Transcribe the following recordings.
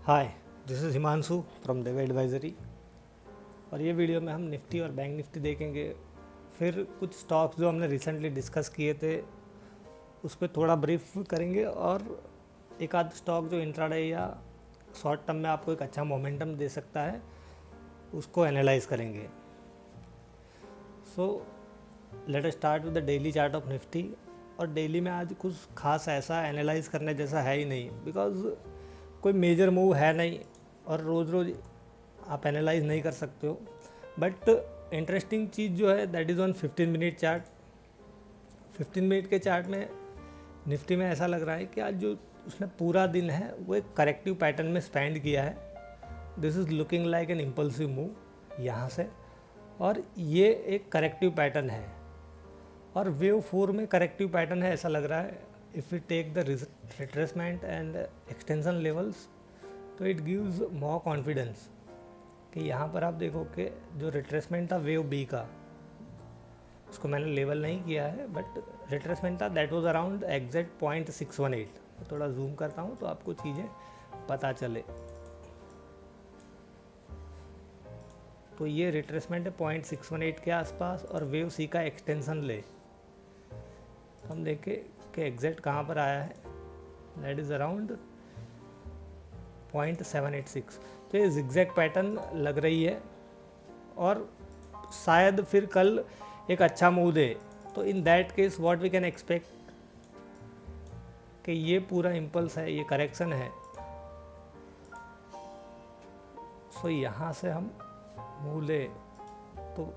Hi, this is Himanshu from Dev advisory. और ये video में हम निफ्टी और बैंक निफ्टी देखेंगे। फिर कुछ स्टॉक्स जो हमने रिसेंटली डिस्कस किए थे उस पर थोड़ा ब्रीफ करेंगे, और एक आध स्टॉक जो इंट्राडे या शॉर्ट टर्म में आपको एक अच्छा मोमेंटम दे सकता है उसको एनालाइज करेंगे। So let us start with the daily chart of Nifty. और डेली में आज कुछ खास ऐसा एनालाइज करने जैसा है ही नहीं, बिकॉज कोई मेजर मूव है नहीं और रोज़ रोज़ आप एनालाइज नहीं कर सकते हो। बट इंटरेस्टिंग चीज़ जो है that is on 15 minute chart. 15 minute के चार्ट में निफ्टी में ऐसा लग रहा है कि आज जो उसने पूरा दिन है वो एक करेक्टिव पैटर्न में स्पेंड किया है। This is looking like an impulsive move यहाँ से, और ये एक करेक्टिव पैटर्न है और वेव 4 में करेक्टिव पैटर्न है ऐसा लग रहा है। If we take the retracement and extension levels तो इट गिव्स मोर कॉन्फिडेंस कि यहाँ पर आप देखो कि जो रिट्रेसमेंट था वेव बी का, उसको मैंने लेवल नहीं किया है, बट रिट्रेसमेंट था दैट वाज अराउंड एग्जैक्ट 0.618। थोड़ा जूम करता हूँ तो आपको चीज़ें पता चले। तो ये रिट्रेसमेंट है 0.618 के आसपास, और वेव सी का एक्सटेंशन ले तो हम देखें कि एग्जैक्ट कहाँ पर आया है, दैट इज़ अराउंड 0.786। तो ये जिगजैग पैटर्न लग रही है और शायद फिर कल एक अच्छा मूव दे। तो in that case what we can expect कि ये पूरा इम्पल्स है, ये करेक्शन है। सो यहाँ से हम मूव ले तो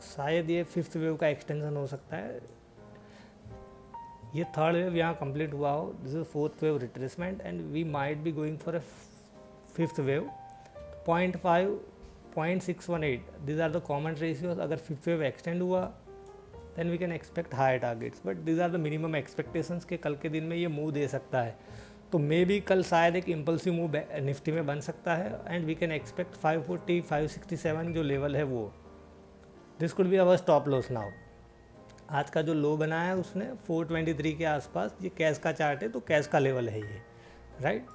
शायद ये फिफ्थ वेव का एक्सटेंशन हो सकता है। ये थर्ड वेव यहाँ कंप्लीट हुआ हो, this is fourth wave retracement and we might be going for a fifth wave. 0.5 0.618 these are the common ratios। अगर फिफ्थ वेव एक्सटेंड हुआ then we can expect higher targets, but these are the minimum expectations के कल के दिन में ये move दे सकता है। तो मे बी कल शायद एक इम्पल्सिव मूव निफ्टी में बन सकता है एंड वी कैन एक्सपेक्ट 540 567 जो लेवल है वो, this could be our stop loss now. आज का जो लो बना है उसने 423 के आसपास, ये कैश का चार्ट है तो कैश का लेवल है ये, राइट।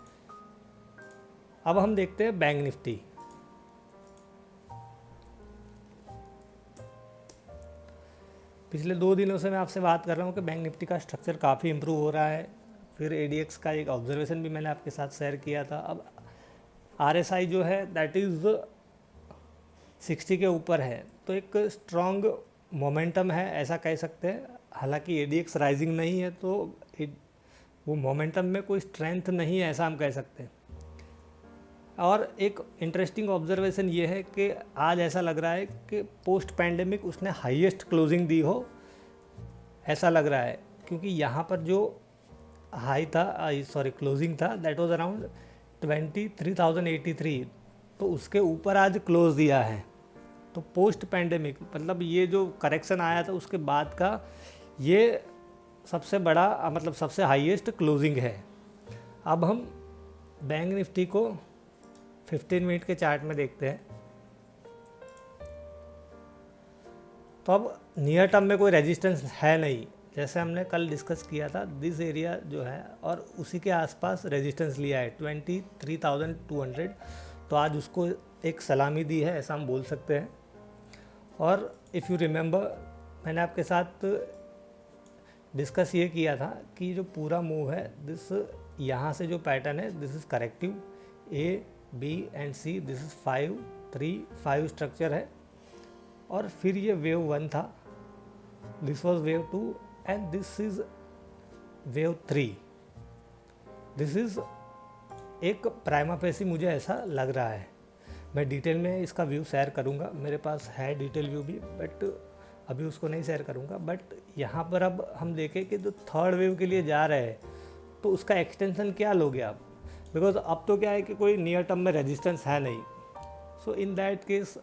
अब हम देखते हैं बैंक निफ्टी। पिछले 2 दिनों से मैं आपसे बात कर रहा हूँ कि बैंक निफ्टी का स्ट्रक्चर काफ़ी इम्प्रूव हो रहा है। फिर एडीएक्स का एक ऑब्जर्वेशन भी मैंने आपके साथ शेयर किया था। अब आरएसआई जो है दैट इज़ 60 के ऊपर है, तो एक स्ट्रॉन्ग मोमेंटम है ऐसा कह सकते हैं। हालांकि एडीएक्स राइजिंग नहीं है तो वो मोमेंटम में कोई स्ट्रेंथ नहीं है ऐसा हम कह सकते हैं। और एक इंटरेस्टिंग ऑब्जर्वेशन ये है कि आज ऐसा लग रहा है कि पोस्ट पैंडेमिक उसने हाईएस्ट क्लोजिंग दी हो ऐसा लग रहा है, क्योंकि यहाँ पर जो हाई था क्लोजिंग था दैट वाज अराउंड 23,083, तो उसके ऊपर आज क्लोज दिया है। तो पोस्ट पैंडेमिक मतलब ये जो करेक्शन आया था उसके बाद का ये सबसे बड़ा मतलब सबसे हाईएस्ट क्लोजिंग है। अब हम बैंक निफ्टी को 15 मिनट के चार्ट में देखते हैं। तो अब नियर टर्म में कोई रेजिस्टेंस है नहीं, जैसे हमने कल डिस्कस किया था। दिस एरिया जो है और उसी के आसपास रेजिस्टेंस लिया है 23,200, तो आज उसको एक सलामी दी है ऐसा हम बोल सकते हैं। और इफ़ यू रिमेंबर मैंने आपके साथ डिस्कस ये किया था कि जो पूरा मूव है दिस यहाँ से जो पैटर्न है this is corrective, a b and c, this is 5 3 5 structure है। और फिर ये वेव 1 था, this was wave 2 and this is wave 3। This is एक प्राइमा फेसी मुझे ऐसा लग रहा है। मैं डिटेल में इसका व्यू शेयर करूंगा, मेरे पास है डिटेल व्यू भी, बट अभी उसको नहीं शेयर करूंगा। बट यहाँ पर अब हम देखें कि जो थर्ड वेव के लिए जा रहे हैं तो उसका एक्सटेंशन क्या लोगे आप, बिकॉज अब तो क्या है कि कोई नियर टर्म में रेजिस्टेंस है नहीं। So in that case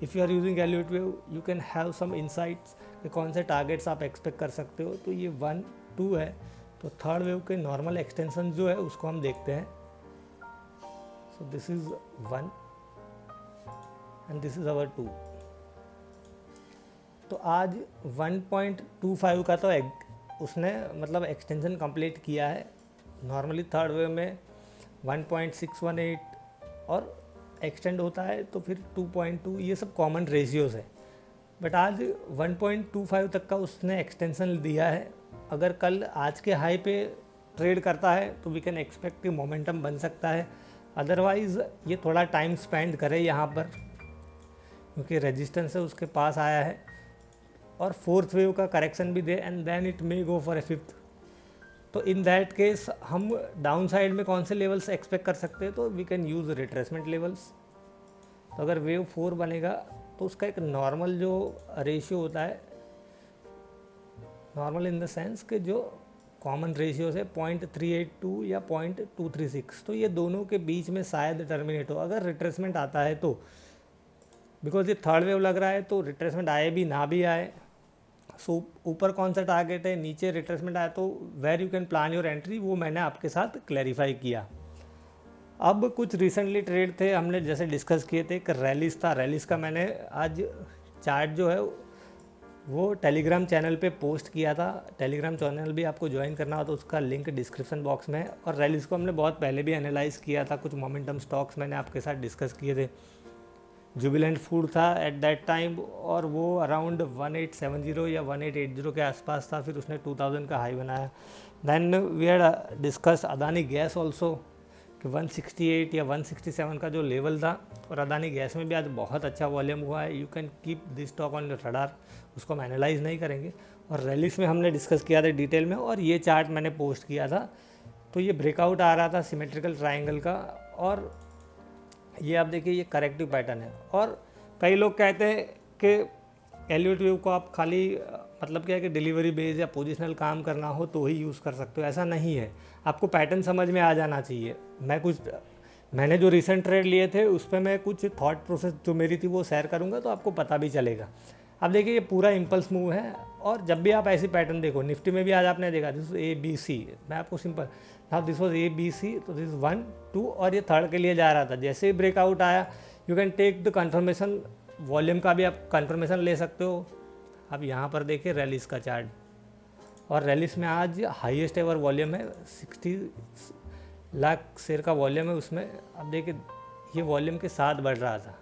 if you are using Elliott wave you can have some insights कि कौन से टारगेट्स आप एक्सपेक्ट कर सकते हो। तो ये 1 2 है, तो थर्ड वेव के नॉर्मल एक्सटेंशन जो है उसको हम देखते हैं। So this is 1 and this is our 2। तो आज 1.25 का तो उसने मतलब एक्सटेंशन कंप्लीट किया है। नॉर्मली थर्ड वेव में 1.618 और एक्सटेंड होता है तो फिर 2.2, ये सब कॉमन रेशियोज़ है। बट आज 1.25 तक का उसने एक्सटेंशन दिया है। अगर कल आज के हाई पे ट्रेड करता है तो वी कैन एक्सपेक्ट कि मोमेंटम बन सकता है। अदरवाइज़ ये थोड़ा टाइम स्पेंड करे यहाँ पर, क्योंकि रेजिस्टेंस है उसके पास आया है, और फोर्थ वेव का करेक्शन भी दे and then it may go for a fifth. तो इन दैट केस हम डाउन साइड में कौन से लेवल्स एक्सपेक्ट कर सकते हैं, तो we can use retracement levels. तो अगर वेव 4 बनेगा तो उसका एक नॉर्मल जो रेशियो होता है, नॉर्मल इन द सेंस कि जो कॉमन रेशियो है 0.382 या 0.236, तो ये दोनों के बीच में शायद टर्मिनेट हो अगर रिट्रेसमेंट आता है तो। बिकॉज ये थर्ड वेव लग रहा है तो रिट्रेसमेंट आए भी ना भी आए, सो ऊपर कौन सा टारगेट है, नीचे रिट्रेसमेंट आया तो where you can plan your entry, वो मैंने आपके साथ क्लैरिफाई किया। अब कुछ रिसेंटली ट्रेड थे हमने जैसे डिस्कस किए थे, एक रैलिस था। रैलिस का मैंने आज चार्ट जो है वो टेलीग्राम चैनल पे पोस्ट किया था। टेलीग्राम चैनल भी आपको ज्वाइन करना हो तो उसका लिंक डिस्क्रिप्शन बॉक्स में है। और रैलिस को हमने बहुत पहले भी एनालाइज़ किया था, कुछ मोमेंटम स्टॉक्स मैंने आपके साथ डिस्कस किए थे। जुबिलेंट फूड था एट दैट टाइम, और वो अराउंड 1870 या 1880 के आसपास था, फिर उसने 2000 का हाई बनाया। Then we had discuss Adani gas also कि 168 या 167 का जो लेवल था, और अदानी गैस में भी आज बहुत अच्छा वॉल्यूम हुआ है। You can keep this stock on your radar, उसको हम एनालाइज नहीं करेंगे। और रैलिस में हमने डिस्कस किया था डिटेल में, और ये चार्ट मैंने पोस्ट किया था। तो ये ब्रेकआउट आ रहा था सिमेट्रिकल ट्राइंगल का, और ये आप देखिए ये करेक्टिव पैटर्न है। और कई लोग कहते हैं कि एलियट वेव को आप खाली मतलब क्या है कि डिलीवरी बेस या पोजिशनल काम करना हो तो ही यूज़ कर सकते हो, ऐसा नहीं है। आपको पैटर्न समझ में आ जाना चाहिए। मैंने जो रिसेंट ट्रेड लिए थे उस पर मैं कुछ थॉट प्रोसेस जो मेरी थी वो शेयर करूँगा तो आपको पता भी चलेगा। अब देखिए ये पूरा इम्पल्स मूव है, और जब भी आप ऐसी पैटर्न देखो, निफ्टी में भी आज आपने देखा दिस ABC, मैं आपको simple now this was ABC, तो दिस 1 2 और ये थर्ड के लिए जा रहा था। जैसे ही ब्रेकआउट आया you can take the confirmation, volume का भी आप कंफर्मेशन ले सकते हो। अब यहाँ पर देखिए रैलिस का चार्ट, और रैलिस में आज हाईएस्ट एवर वॉल्यूम है, 60 लाख शेयर का वॉल्यूम है उसमें। अब देखिए ये वॉल्यूम के साथ बढ़ रहा था,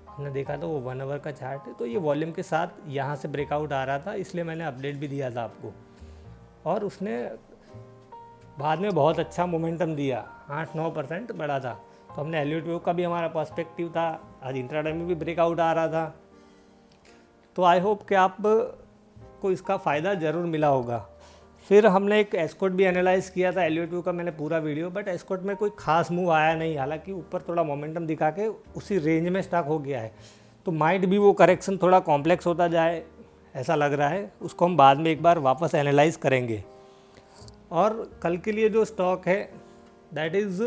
हमने देखा था वो 1 आवर का चार्ट है, तो ये वॉल्यूम के साथ यहाँ से ब्रेकआउट आ रहा था, इसलिए मैंने अपडेट भी दिया था आपको। और उसने बाद में बहुत अच्छा मोमेंटम दिया, 8-9% बढ़ा था। तो हमने एलियट वेव का भी हमारा पर्सपेक्टिव था, आज इंट्राडे में भी ब्रेकआउट आ रहा था। तो आई होप कि आप को इसका फ़ायदा ज़रूर मिला होगा। फिर हमने एक एस्कॉर्ट भी एनालाइज़ किया था एलियट व्यू का, मैंने पूरा वीडियो, बट एस्कॉर्ट में कोई खास मूव आया नहीं, हालांकि ऊपर थोड़ा मोमेंटम दिखा के उसी रेंज में स्टक हो गया है। तो माइट भी वो करेक्शन थोड़ा कॉम्प्लेक्स होता जाए, ऐसा लग रहा है। उसको हम बाद में एक बार वापस एनालाइज करेंगे। और कल के लिए जो स्टॉक है दैट इज़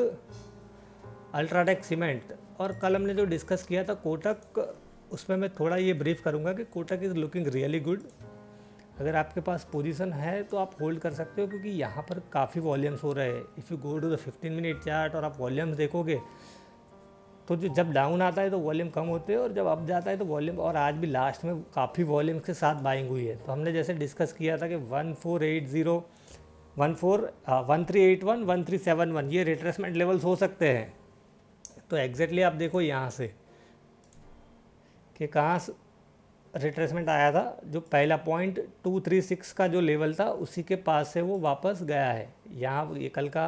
अल्ट्राटेक सीमेंट। और कल हमने जो डिस्कस किया था कोटक, उसमें मैं थोड़ा ये ब्रीफ करूँगा कि Kotak is looking really good. अगर आपके पास पोजीशन है तो आप होल्ड कर सकते हो, क्योंकि यहाँ पर काफ़ी वॉल्यूम्स हो रहे हैं। If you go to the 15 minute chart और आप वॉल्यूम्स देखोगे तो जो जब डाउन आता है तो वॉल्यूम कम होते हैं, और जब अप जाता है तो वॉल्यूम, और आज भी लास्ट में काफ़ी वॉल्यूम्स के साथ बाइंग हुई है। तो हमने जैसे डिस्कस किया था कि 1480 1381 1371 ये रिट्रेसमेंट लेवल्स हो सकते हैं। तो एग्जैक्टली आप देखो यहाँ से कि कहाँ रिट्रेसमेंट आया था, जो पहला 0.236 का जो लेवल था उसी के पास से वो वापस गया है। यहाँ ये कल का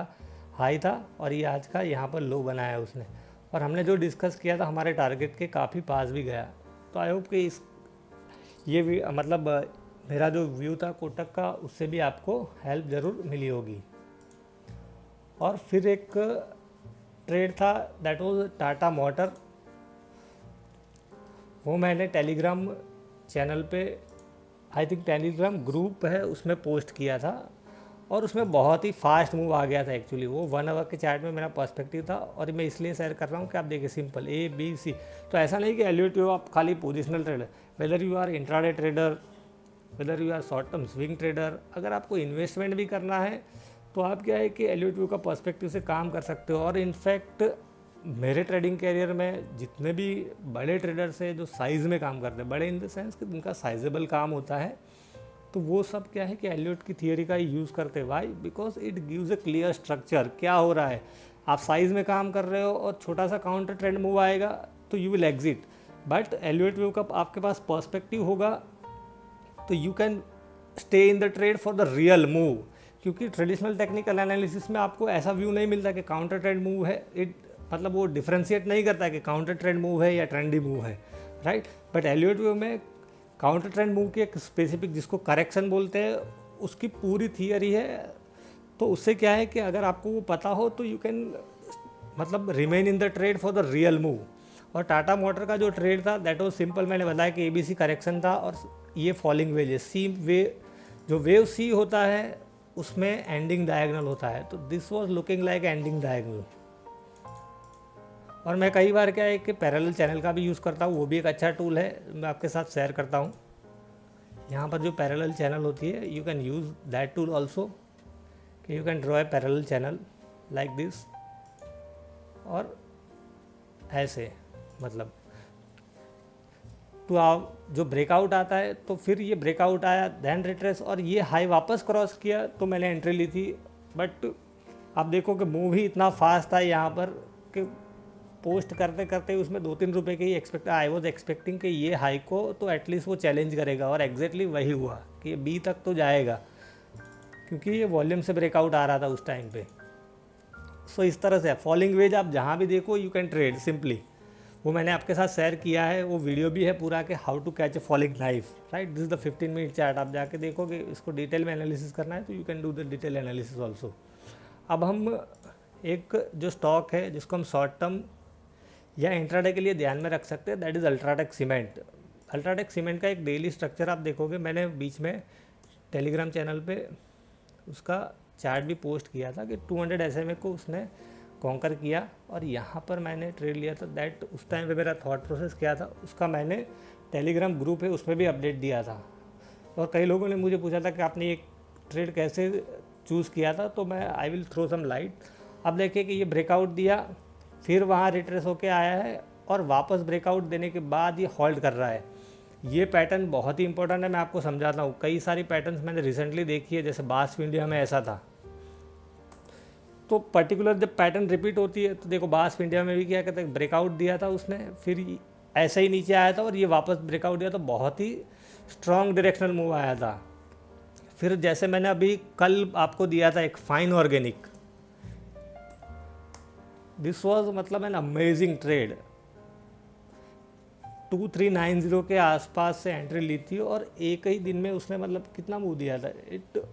हाई था और ये आज का यहाँ पर लो बनाया उसने, और हमने जो डिस्कस किया था हमारे टारगेट के काफ़ी पास भी गया। तो आई होप कि ये भी मतलब मेरा जो व्यू था कोटक का, उससे भी आपको हेल्प ज़रूर मिली होगी। और फिर एक ट्रेड था दैट वाज टाटा मोटर, वो मैंने टेलीग्राम चैनल पे, आई थिंक टेलीग्राम ग्रुप है उसमें पोस्ट किया था, और उसमें बहुत ही फास्ट मूव आ गया था। एक्चुअली वो 1 आवर के चार्ट में मेरा पर्सपेक्टिव था, और मैं इसलिए शेयर कर रहा हूँ कि आप देखिए सिंपल ABC। तो ऐसा नहीं कि एलियट व्यू आप खाली positional trader, whether you are intraday trader, whether you are short term swing trader, अगर आपको इन्वेस्टमेंट भी करना है तो आप क्या है कि एलियट व्यू का पर्सपेक्टिव से काम कर सकते हो। और इनफैक्ट मेरे ट्रेडिंग कैरियर में जितने भी बड़े ट्रेडर्स हैं जो साइज़ में काम करते हैं, बड़े इन द सेंस कि उनका साइजेबल काम होता है, तो वो सब क्या है कि एलियट की थियरी का यूज़ करते हैं। Why? Because it gives a clear structure, क्या हो रहा है। आप साइज़ में काम कर रहे हो और छोटा सा काउंटर ट्रेंड मूव आएगा तो you will exit, but elevate wave का आपके पास पर्सपेक्टिव होगा तो you can stay in the trade for the real move. क्योंकि ट्रेडिशनल टेक्निकल एनालिसिस में आपको ऐसा व्यू नहीं मिलता कि काउंटर ट्रेंड मूव है, इट मतलब वो डिफ्रेंशिएट नहीं करता कि काउंटर ट्रेंड मूव है या ट्रेंडी मूव है, राइट। बट एलिवेट व्यू में काउंटर ट्रेंड मूव की एक स्पेसिफिक, जिसको करेक्शन बोलते हैं, उसकी पूरी थियरी है। तो उससे क्या है कि अगर आपको वो पता हो तो यू कैन मतलब remain in the trade for the real move. और टाटा मोटर का जो ट्रेड था दैट वाज सिंपल, मैंने बताया कि ABC करेक्शन था और ये फॉलिंग वेज, सी वे, जो वेव सी होता है उसमें एंडिंग डायगोनल होता है, तो this was looking like ending diagonal. और मैं कई बार क्या है कि पैरेलल चैनल का भी यूज़ करता हूँ, वो भी एक अच्छा टूल है, मैं आपके साथ शेयर करता हूँ। यहाँ पर जो पैरेलल चैनल होती है you can use that tool also, कि you can draw a parallel channel like this, और ऐसे मतलब तो आप जो ब्रेकआउट आता है तो फिर ये ब्रेकआउट आया, देन रिट्रेस, और ये हाई वापस क्रॉस किया तो मैंने एंट्री ली थी। बट आप देखो कि मूव ही इतना फास्ट था यहाँ पर कि पोस्ट करते करते उसमें 2-3 रुपये की ही आई वॉज एक्सपेक्टिंग कि ये हाई को तो एटलीस्ट वो चैलेंज करेगा, और एग्जैक्टली वही हुआ कि ये बी तक तो जाएगा, क्योंकि ये वॉल्यूम से ब्रेकआउट आ रहा था उस टाइम पे। सो इस तरह से फॉलिंग वेज आप जहाँ भी देखो यू कैन ट्रेड सिंपली, वो मैंने आपके साथ शेयर किया है, वो वीडियो भी है पूरा कि how to catch a falling knife, right. This is the 15 minute chart, आप जाके देखोगे, इसको डिटेल में एनालिसिस करना है तो you can do the detail analysis also. अब हम एक जो स्टॉक है जिसको हम शॉर्ट टर्म या इंट्राडे के लिए ध्यान में रख सकते हैं, that is UltraTech cement. UltraTech cement का एक डेली स्ट्रक्चर आप देखोगे, मैंने बीच में टेलीग्राम चैनल पे उसका चार्ट भी पोस्ट किया था कि 200 SMA को उसने कॉन्कर किया, और यहाँ पर मैंने ट्रेड लिया था। दैट उस टाइम पे मेरा थॉट प्रोसेस क्या था उसका मैंने टेलीग्राम ग्रुप है उसमें भी अपडेट दिया था, और कई लोगों ने मुझे पूछा था कि आपने ये ट्रेड कैसे चूज़ किया था, तो मैं I will throw some light. अब देखिए कि ये ब्रेकआउट दिया, फिर वहाँ रिट्रेस होके आया है, और वापस ब्रेकआउट देने के बाद ये होल्ड कर रहा है। ये पैटर्न बहुत ही इंपॉर्टेंट है, मैं आपको समझाता हूँ। कई सारी पैटर्न्स मैंने रिसेंटली देखी है, जैसे बास इंडिया में ऐसा था। तो पर्टिकुलर जब पैटर्न रिपीट होती है तो देखो बास इंडिया में भी क्या कहते हैं, ब्रेकआउट दिया था उसने, फिर ऐसे ही नीचे आया था और ये वापस ब्रेकआउट दिया, तो बहुत ही स्ट्रॉन्ग डायरेक्शनल मूव आया था। फिर जैसे मैंने अभी कल आपको दिया था एक फाइन ऑर्गेनिक, दिस वाज मतलब एन अमेजिंग ट्रेड, 2390 के आसपास से एंट्री ली थी, और एक ही दिन में उसने मतलब कितना मूव दिया था इट,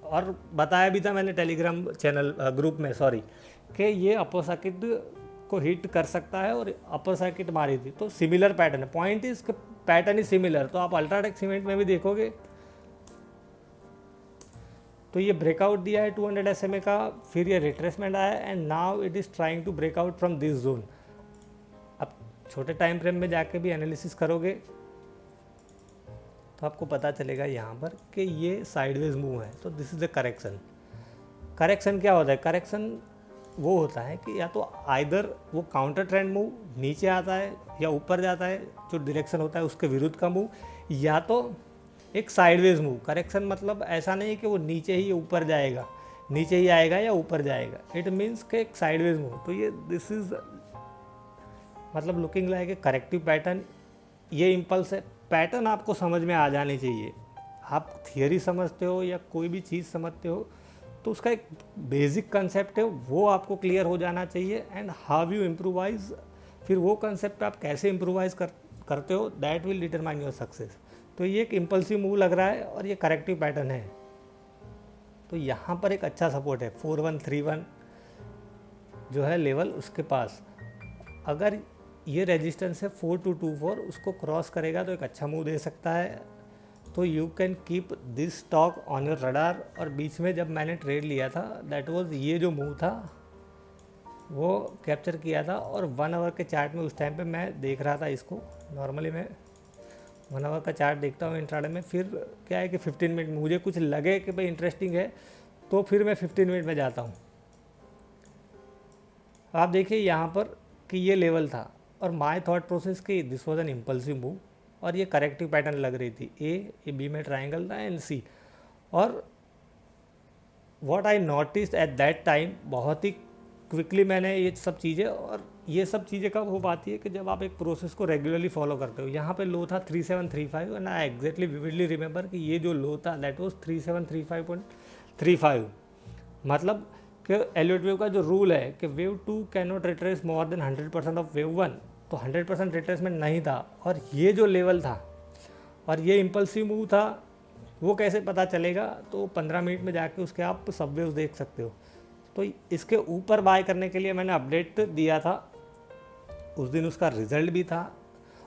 और बताया भी था मैंने टेलीग्राम चैनल ग्रुप में, सॉरी, कि ये अपर सर्किट को हिट कर सकता है, और अपर सर्किट मारी थी। तो सिमिलर पैटर्न है, point is pattern is similar. तो आप अल्ट्राटेक सीमेंट में भी देखोगे तो ये ब्रेकआउट दिया है 200 SMA का, फिर ये रिट्रेसमेंट आया, and now it is trying to breakout from this zone. अब छोटे टाइम फ्रेम में जाके भी एनालिसिस करोगे तो आपको पता चलेगा यहाँ पर कि ये साइडवेज मूव है, तो this is the correction. Correction क्या होता है, करेक्शन वो होता है कि या तो आइदर वो काउंटर ट्रेंड मूव नीचे आता है या ऊपर जाता है, जो डायरेक्शन होता है उसके विरुद्ध का मूव, या तो एक साइडवेज मूव। करेक्शन मतलब ऐसा नहीं कि वो नीचे ही ऊपर जाएगा, नीचे ही आएगा या ऊपर जाएगा, इट मीन्स कि एक साइडवेज मूव। तो ये दिस इज मतलब looking like a corrective pattern. ये इम्पल्स है, पैटर्न आपको समझ में आ जानी चाहिए। आप थियरी समझते हो या कोई भी चीज़ समझते हो तो उसका एक बेसिक कंसेप्ट है, वो आपको क्लियर हो जाना चाहिए, एंड हाउ यू इम्प्रोवाइज, फिर वो कंसेप्ट आप कैसे इम्प्रोवाइज करते हो, that will determine your success. तो ये एक इम्पल्सिव मूव लग रहा है और ये करेक्टिव पैटर्न है। तो यहाँ पर एक अच्छा सपोर्ट है 4131 जो है लेवल, उसके पास अगर ये रेजिस्टेंस है 4224, उसको क्रॉस करेगा तो एक अच्छा मूव दे सकता है। तो you can keep this stock on your radar. और बीच में जब मैंने ट्रेड लिया था दैट वाज ये जो मूव था वो कैप्चर किया था, और 1 आवर के चार्ट में उस टाइम पे मैं देख रहा था इसको। नॉर्मली मैं 1 आवर का चार्ट देखता हूँ इंट्राडे में, फिर क्या है कि 15 मिनट मुझे कुछ लगे कि भाई इंटरेस्टिंग है तो फिर मैं 15 मिनट में जाता हूँ। आप देखिए यहाँ पर कि ये लेवल था, और माय थॉट प्रोसेस कि this was an impulsive move, और ये करेक्टिव पैटर्न लग रही थी। ए बी में ट्राइंगल था एंड सी, और what I noticed at that time, बहुत ही क्विकली मैंने ये सब चीज़ें, और ये सब चीज़ें कब हो पाती है कि जब आप एक प्रोसेस को रेगुलरली फॉलो करते हो। यहाँ पे लो था 3735 and I exactly vividly remember कि ये जो लो था दैट वाज 3735.35। मतलब कि एलियट वेव का जो रूल है कि wave 2 can not retrace more than 100% of wave 1, तो 100% रिट्रेसमेंट नहीं था। और ये जो लेवल था और ये इम्पल्सिव मूव था, वो कैसे पता चलेगा? तो 15 मिनट में जाके उसके आप सब वेव्स देख सकते हो। तो इसके ऊपर बाय करने के लिए मैंने अपडेट दिया था, उस दिन उसका रिज़ल्ट भी था,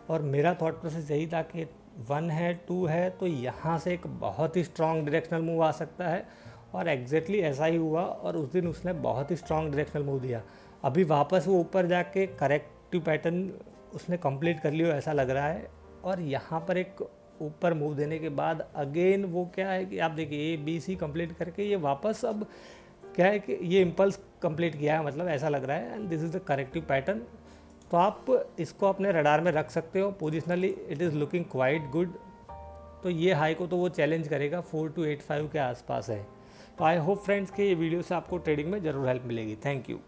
और मेरा थॉट प्रोसेस यही था कि 1 है 2 है तो यहाँ से एक बहुत ही स्ट्रॉन्ग डायरेक्शनल मूव आ सकता है, और एग्जैक्टली ऐसा ही हुआ। और उस दिन उसने बहुत ही स्ट्रॉन्ग डायरेक्शनल मूव दिया। अभी वापस वो ऊपर जाके करेक्टिव पैटर्न उसने कंप्लीट कर लिया ऐसा लग रहा है। और यहाँ पर एक ऊपर मूव देने के बाद अगेन वो क्या है कि आप देखिए ABC कंप्लीट करके ये वापस अब क्या है कि ये इम्पल्स कंप्लीट किया है, मतलब ऐसा लग रहा है। And this is the corrective pattern. तो आप इसको अपने रडार में रख सकते हो। Positionally it is looking quite good. तो ये हाई को तो वो चैलेंज करेगा, 4285 के आसपास है। तो आई होप फ्रेंड्स कि ये वीडियो से आपको ट्रेडिंग में ज़रूर हेल्प मिलेगी। Thank you.